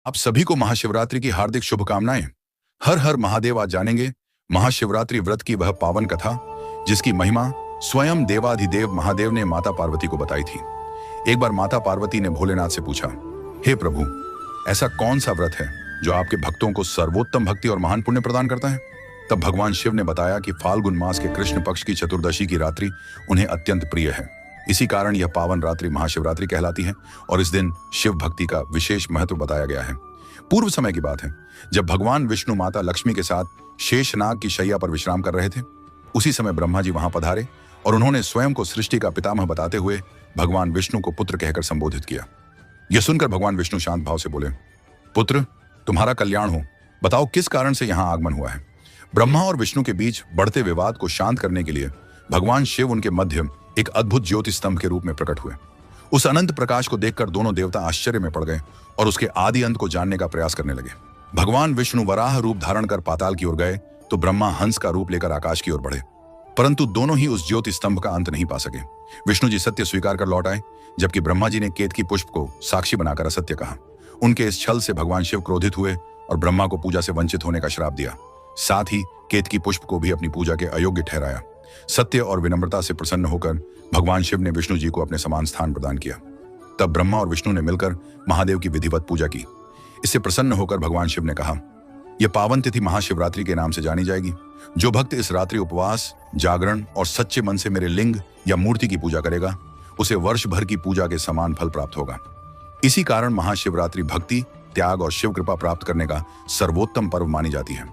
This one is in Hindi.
आप सभी को महाशिवरात्रि की हार्दिक शुभकामनाएं। हर हर महादेव। आज जानेंगे महाशिवरात्रि व्रत की वह पावन कथा जिसकी महिमा स्वयं देवाधिदेव महादेव ने माता पार्वती को बताई थी। एक बार माता पार्वती ने भोलेनाथ से पूछा, हे प्रभु, ऐसा कौन सा व्रत है जो आपके भक्तों को सर्वोत्तम भक्ति और महान पुण्य प्रदान करता है? तब भगवान शिव ने बताया कि फाल्गुन मास के कृष्ण पक्ष की चतुर्दशी की रात्रि उन्हें अत्यंत प्रिय है। इसी कारण यह पावन रात्रि महाशिवरात्रि कहलाती है और इस दिन शिव भक्ति का विशेष महत्व बताया गया है। पूर्व समय की बात है, जब भगवान विष्णु माता लक्ष्मी के साथ शेषनाग की शैया पर विश्राम कर रहे थे। उसी समय ब्रह्मा जी वहां पधारे और उन्होंने स्वयं को सृष्टि का पितामह बताते हुए भगवान विष्णु को पुत्र कहकर संबोधित किया। यह सुनकर भगवान विष्णु शांत भाव से बोले, पुत्र, तुम्हारा कल्याण हो। बताओ किस कारण से यहाँ आगमन हुआ है? ब्रह्मा और विष्णु के बीच बढ़ते विवाद को शांत करने के लिए भगवान शिव उनके मध्य एक अद्भुत ज्योति स्तंभ के रूप में प्रकट हुए। उस अनंत प्रकाश को देखकर दोनों देवता आश्चर्य में पड़ गए और उसके आदि अंत को जानने का प्रयास करने लगे। भगवान विष्णु वराह रूप धारण कर पाताल की ओर गए तो ब्रह्मा हंस का रूप लेकर आकाश की ओर बढ़े, परंतु दोनों ही उस ज्योति स्तंभ का अंत नहीं पा सके। विष्णु जी सत्य स्वीकार कर लौट आए, जबकि ब्रह्मा जी ने केतकी पुष्प को साक्षी बनाकर असत्य कहा। उनके इस छल से भगवान शिव क्रोधित हुए और ब्रह्मा को पूजा से वंचित होने का श्राप दिया। साथ ही केतकी पुष्प को भी अपनी पूजा के अयोग्य ठहराया। सत्य और विनम्रता से प्रसन्न होकर भगवान शिव ने विष्णु जी को अपने समान स्थान प्रदान किया। तब ब्रह्मा और विष्णु ने मिलकर महादेव की विधिवत पूजा की। इससे प्रसन्न होकर भगवान शिव ने कहा, यह पावन तिथि महाशिवरात्रि के नाम से जानी जाएगी। जो भक्त इस रात्रि उपवास, जागरण और सच्चे मन से मेरे लिंग या मूर्ति की पूजा करेगा, उसे वर्ष भर की पूजा के समान फल प्राप्त होगा। इसी कारण महाशिवरात्रि भक्ति, त्याग और शिव कृपा प्राप्त करने का सर्वोत्तम पर्व मानी जाती है।